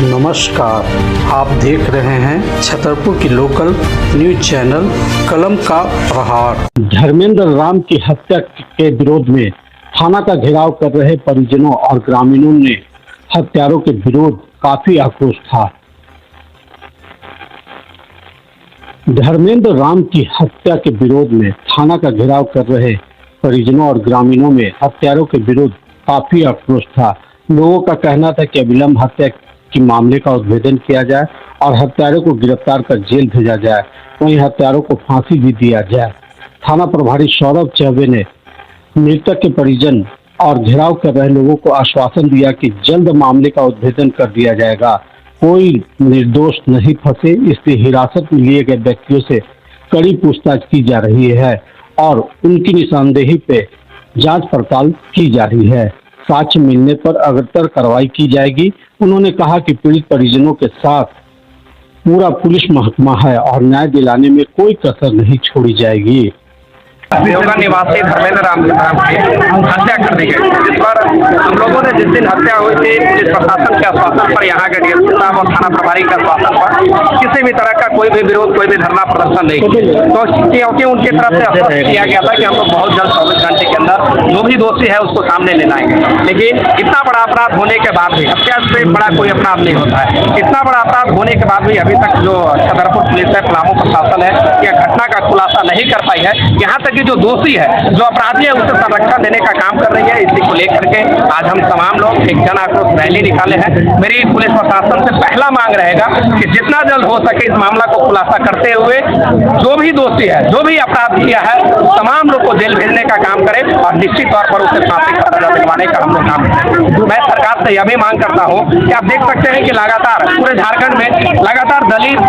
नमस्कार, आप देख रहे हैं छतरपुर की लोकल न्यूज चैनल कलम का प्रहार। धर्मेंद्र राम की हत्या के विरोध में थाना का घेराव कर रहे परिजनों और ग्रामीणों ने हत्यारों के विरोध काफी आक्रोश था। धर्मेंद्र राम की हत्या के विरोध में थाना का घेराव कर रहे परिजनों और ग्रामीणों में हत्यारों के विरोध काफी आक्रोश था। लोगों का कहना था कि अविलंब हत्या की मामले का उद्भेदन किया जाए और हत्यारों को गिरफ्तार कर जेल भेजा जाए, वहीं हत्यारों को फांसी भी दिया जाए। थाना प्रभारी सौरभ चौबे ने मृतक के परिजन और घेराव कर रहे लोगों को आश्वासन दिया कि जल्द मामले का उद्भेदन कर दिया जाएगा। कोई निर्दोष नहीं फंसे, इसलिए हिरासत में लिए गए व्यक्तियों से कड़ी पूछताछ की जा रही है और उनकी निशानदेही पे जांच पड़ताल की जा रही है। साक्ष्य मिलने पर अग्रतर कार्रवाई की जाएगी। उन्होंने कहा कि पीड़ित परिजनों के साथ पूरा पुलिस महकमा है और न्याय दिलाने में कोई कसर नहीं छोड़ी जाएगी। देवगा निवासी धर्मेंद्र राम की हत्या कर दी गई, जिस पर हम लोगों ने जिस दिन हत्या हुई थी पुलिस प्रशासन के आश्वासन पर, यहाँ के डीएसपी साहब और थाना प्रभारी के आश्वासन पर किसी भी तरह का कोई भी विरोध, कोई भी धरना प्रदर्शन नहीं किया। तो क्योंकि उनकी तरफ से आश्वासन किया गया था कि हम लोग बहुत जल्द 24 घंटे के अंदर जो भी दोषी है उसको सामने ले लाएंगे। लेकिन इतना बड़ा अपराध होने के बाद भी, हत्या से बड़ा कोई अपराध नहीं होता है, इतना बड़ा अपराध होने के बाद भी अभी तक जो छतरपुर पुलिस है, पलामू प्रशासन है, यह घटना का खुलासा नहीं कर पाई है। यहाँ तक जो दोषी है, जो अपराधी है, उसे संरक्षण देने का काम कर रही है। इसी को लेकर के आज हम तमाम लोग एक जन आक्रोश रैली निकाले हैं। मेरी पुलिस प्रशासन से पहला मांग रहेगा कि जितना जल्द हो सके इस मामला को खुलासा करते हुए जो भी दोषी है, जो भी अपराध किया है, तमाम लोग को जेल भेजने का काम करे और निश्चित तौर पर उसे फांसी का सजा दिलवाने का हम लोग काम करें। मैं सरकार से यह भी मांग करता हूँ कि आप देख सकते हैं कि लगातार पूरे झारखंड में लगातार दलित,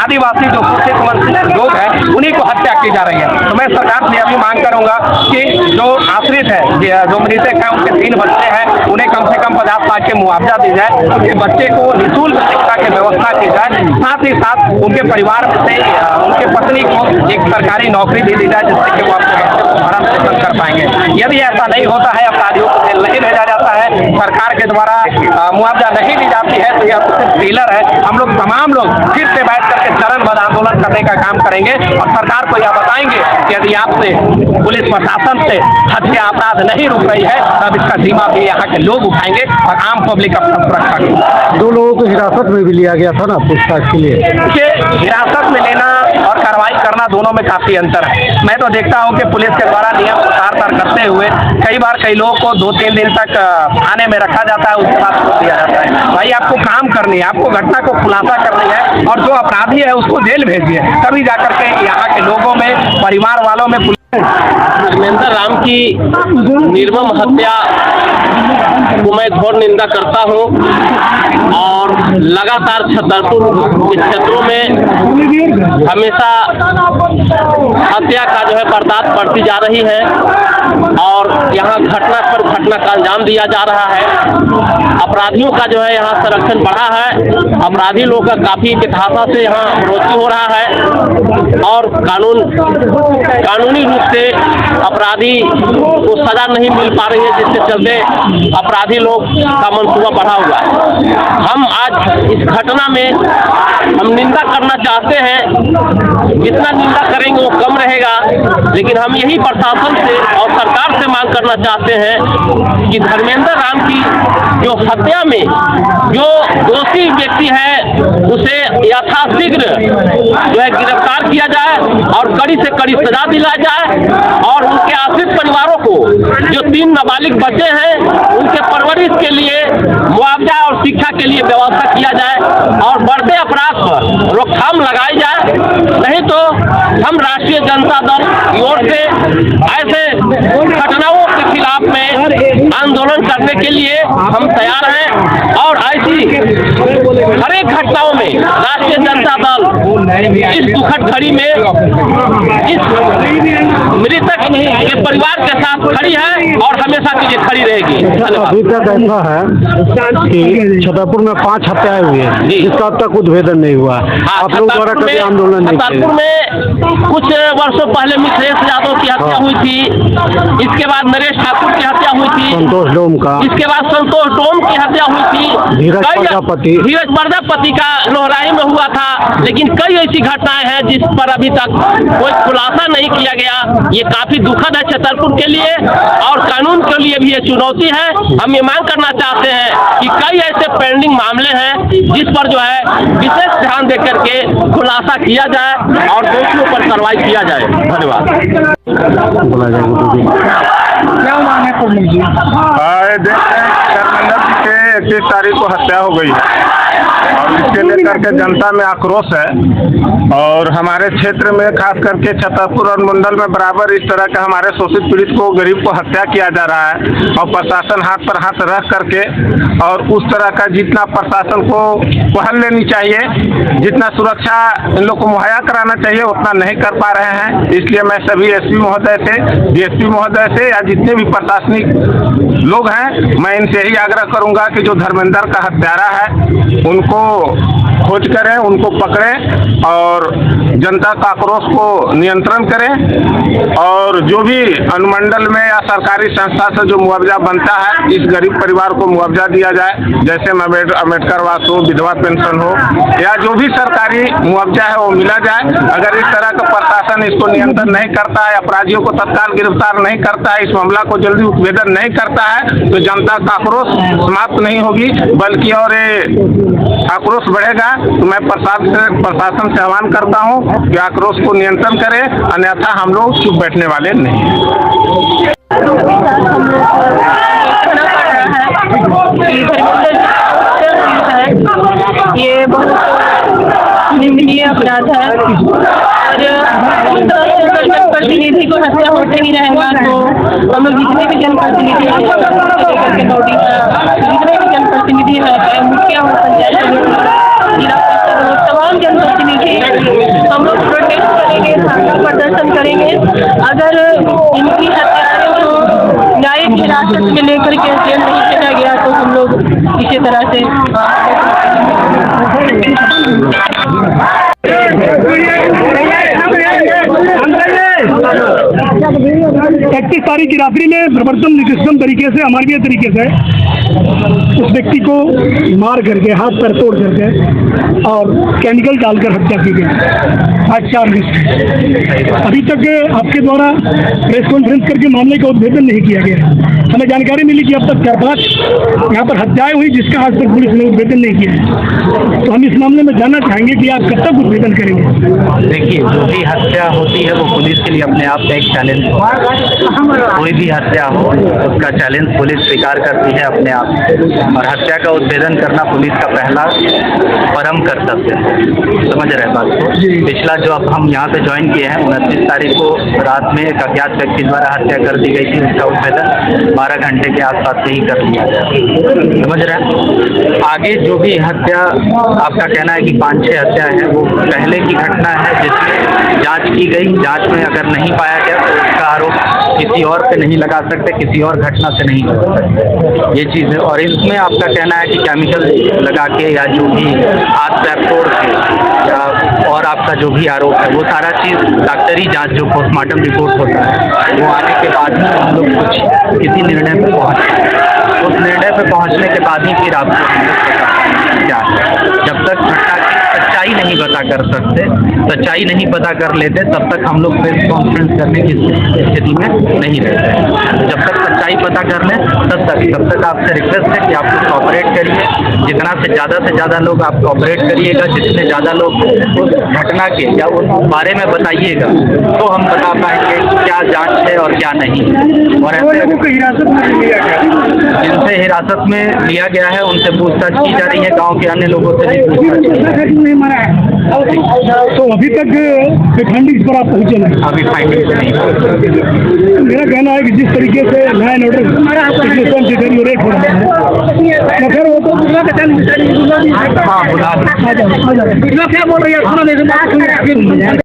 आदिवासी जो शोषित वंचित लोग हैं, उन्हीं को हत्या की जा रही है। तो मैं सरकार से यह भी मांग करूंगा कि जो आश्रित है, जो मृतक है, उनके 3 बच्चे हैं, उन्हें कम से कम 50 लाख के मुआवजा दी जाए, उनके बच्चे को निःशुल्क शिक्षा की व्यवस्था की जाए, साथ ही साथ उनके परिवार से उनके पत्नी को एक सरकारी नौकरी भी दी जाए, जिससे कि वो अपने बच्चे को भरण पोषण कर पाएंगे। यदि ऐसा नहीं होता है, अपराधियों को जेल नहीं भेजा जाता है, सरकार के द्वारा मुआवजा नहीं दी जाती है, तो यह सिर्फ ट्रेलर है। हम लोग तमाम लोग फिर से बैठ करके चरणबद्ध आंदोलन करने का काम करेंगे और सरकार को यह बताएंगे कि यदि आपसे पुलिस प्रशासन से हत्या अपराध नहीं रुक रही है, तब इसका जिम्मा भी यहाँ के लोग उठाएंगे और आम पब्लिक अपना सुरक्षा की। 2 लोगों को हिरासत में भी लिया गया था ना पूछताछ के लिए। हिरासत में लेना और कार्रवाई करना दोनों में काफी अंतर है। मैं तो देखता हूँ कि पुलिस के द्वारा नियम तार करते हुए कई बार कई लोगों को 2-3 दिन तक थाने में रखा जाता है, उसके बाद छोड़ दिया जाता है। भाई, आपको काम करनी है, आपको घटना को खुलासा करनी है और जो अपराधी है उसको जेल भेजिए, तभी जाकर के यहाँ के लोगों में, परिवार वालों में। धर्मेंद्र राम की निर्मम हत्या को मैं घोर निंदा करता हूं और लगातार छतरपुर के क्षेत्रों में हमेशा हत्या का जो है बर्दाश्त बढ़ती जा रही है और यहाँ घटना पर घटना का अंजाम दिया जा रहा है। अपराधियों का जो है यहाँ संरक्षण बढ़ा है, अपराधी लोग का काफी बेतहाशा से यहाँ मृत्यु हो रहा है और कानूनी रूप से अपराधी को सजा नहीं मिल पा रही है, जिसके चलते अपराधी लोग का मनसूबा बढ़ा हुआ है। हम आज इस घटना में हम निंदा करना चाहते हैं, जितना निंदा करेंगे वो कम रहेगा, लेकिन हम यही प्रशासन से और सरकार से मांग करना चाहते हैं कि धर्मेंद्र राम की जो हत्या में जो दोषी व्यक्ति है उसे यथाशीघ्र जो है गिरफ्तार किया जाए और कड़ी से कड़ी सजा दिलाई जाए और उनके आश्रित परिवारों को जो 3 नाबालिग बच्चे हैं उनके परवरिश के लिए मुआवजा और शिक्षा के लिए व्यवस्था किया जाए और बढ़ते अपराध पर रोकथाम लगाई जाए। नहीं तो हम राष्ट्रीय जनता दल की ओर से ऐसे घटनाओं के खिलाफ में आंदोलन करने के लिए हम तैयार हैं और ऐसी हर एक घटनाओं में राष्ट्रीय जनता दल इस दुखद घड़ी में इस मृतक के परिवार के साथ खड़ी है और हमेशा के लिए खड़ी रहेगी। अभी तक ऐसा है कि छतरपुर में 5 हत्या हत्याएं हुई है जी। जिसका अब तक उद्भेदन नहीं हुआ। हाँ, आप लोग द्वारा कभी आंदोलन नहीं छतरपुर किया? में कुछ वर्षों पहले मिथिलेश यादव की हत्या हाँ। हुई थी, इसके बाद नरेश ठाकुर की हत्या हुई थी, संतोष डोम का, इसके बाद संतोष डोम की हत्या हुई थी, धीरज प्रजापति का लोहराई में हुआ था। लेकिन कई ऐसी घटनाएं हैं जिस पर अभी तक कोई खुलासा नहीं किया गया। ये काफी दुखद है छतरपुर के लिए और कानून के लिए भी ये चुनौती है। हम ये मांग करना चाहते हैं कि कई ऐसे पेंडिंग मामले हैं जिस पर जो है विशेष ध्यान दे करके खुलासा किया जाए और दोषियों पर कार्रवाई किया जाए। धन्यवाद। बोला जाएगा। क्या मांग है प्रमुख जी? धर्मेंद्र जी के 31 तारीख को हत्या हो गई है और इसके लेकर के जनता में आक्रोश है। और हमारे क्षेत्र में खास करके छतरपुर और मंडल में बराबर इस तरह का हमारे शोषित पीड़ित को, गरीब को हत्या किया जा रहा है और प्रशासन हाथ पर हाथ रख करके और उस तरह का जितना प्रशासन को पहल लेनी चाहिए, जितना सुरक्षा इन लोग को मुहैया कराना चाहिए उतना नहीं कर पा रहे हैं। इसलिए मैं सभी एसपी महोदय से, डीएसपी महोदय से या जितने भी प्रशासनिक लोग हैं, मैं इनसे ही आग्रह करूंगा कि जो धर्मेंद्र का हत्यारा है उनको खोज करें, उनको पकड़ें और जनता का आक्रोश को नियंत्रण करें। और जो भी अनुमंडल में या सरकारी संस्था से जो मुआवजा बनता है, इस गरीब परिवार को मुआवजा दिया जाए, जैसे अम्बेडकर आवास हो, विधवा पेंशन हो या जो भी सरकारी मुआवजा है वो मिला जाए। अगर इस तरह का प्रशासन इसको नियंत्रण नहीं करता है, अपराधियों को तत्काल गिरफ्तार नहीं करता है, इस मामला को जल्दी उद्भेदन नहीं करता है, तो जनता का आक्रोश समाप्त नहीं होगी बल्कि और आक्रोश बढ़ेगा। तो मैं प्रशासन से आह्वान करता हूं कि आक्रोश को नियंत्रण करें, अन्यथा हम लोग चुप बैठने वाले नहीं हैं। ये बहुत निंदनीय अपराध है और जनप्रतिनिधि को हत्या होते ही रहेगा तो हम लोग जितने भी जनप्रतिनिधि हैं, जितने भी जनप्रतिनिधि हैं, मुखिया हो, पंचायत तमाम जनप्रतिनिधि हम लोग प्रोटेस्ट करेंगे, धरना प्रदर्शन करेंगे। अगर इनकी हत्याएं को न्यायिक हिरासत में लेकर के जेल नहीं भेजा गया तो हम लोग इसी तरह से 31 तारीख की रात्रि में प्रवर्तन निकृष्टम तरीके से, अमानवीय तरीके से उस व्यक्ति को मार करके, हाथ पैर तोड़ करके और केमिकल डालकर हत्या की गई। आज 4 दिन अभी तक आपके द्वारा प्रेस कॉन्फ्रेंस करके मामले का उद्भेदन नहीं किया गया। हमें जानकारी मिली कि अब तक 4-5 यहाँ पर हत्याएं हुई जिसका आज तक पुलिस ने उद्भेदन नहीं किया। तो हम इस मामले में जानना चाहेंगे कि आप कब तक उद्भेदन करेंगे? देखिए, जो भी हत्या होती है वो पुलिस के लिए अपने आप में एक चैलेंज होता है। कोई भी हत्या हो उसका चैलेंज पुलिस स्वीकार करती है अपने आप, और हत्या का उद्भेदन करना पुलिस का पहला परम कर्तव्य है। समझ रहे बात को? पिछला जो अब हम यहाँ पे ज्वाइन किए हैं, 29 तारीख को रात में एक अज्ञात व्यक्ति द्वारा हत्या कर दी गई थी, उसका उद्भेदन 12 घंटे के आसपास से ही कर लिया गया। समझ रहे हैं? आगे जो भी हत्या आपका कहना है कि 5-6 हत्या है, वो पहले की घटना है जिसमें जांच की गई, जांच में अगर नहीं पाया गया तो उसका आरोप किसी और पे नहीं लगा सकते, किसी और घटना से नहीं लगा सकते, ये चीज़ है। और इसमें आपका कहना है कि केमिकल लगा के या जो भी हाथ पैर तोड़ के या और आपका जो भी आरोप है वो सारा चीज़ डॉक्टरी जांच, जो पोस्टमार्टम रिपोर्ट होता है, वो आने के बाद ही हम लोग कुछ किसी निर्णय पर पहुँचते। उस निर्णय पर पहुँचने के बाद ही फिर आपको क्या है, जब तक घटना की सच्चाई नहीं पता कर सकते, सच्चाई नहीं पता कर लेते, तब तक हम लोग प्रेस कॉन्फ्रेंस करने की स्थिति में नहीं रहते। जब तक सच्चाई पता कर लें तब तक आपसे रिक्वेस्ट है कि आप लोग कॉपरेट करिए, जितना से ज़्यादा लोग आप कॉपरेट करिएगा, जितने ज़्यादा लोग उस घटना के या उस बारे में बताइएगा तो हम बता पाएंगे क्या जांच है और क्या नहीं। और ऐसे लोगों को हिरासत में लिया गया, जिनसे हिरासत में लिया गया है उनसे पूछताछ की जा रही है, गाँव के अन्य लोगों से भी पूछताछ नहीं मारा है। तो अभी तक फाइंडिंग्स पर आप पहुँचे नहीं? अभी फाइंडिंग्स नहीं। मेरा कहना है कि जिस तरीके से लॉ एंड ऑर्डर रेट हो रहा है, तो फिर वो तो हाँ, बुला क्या बोल रही है?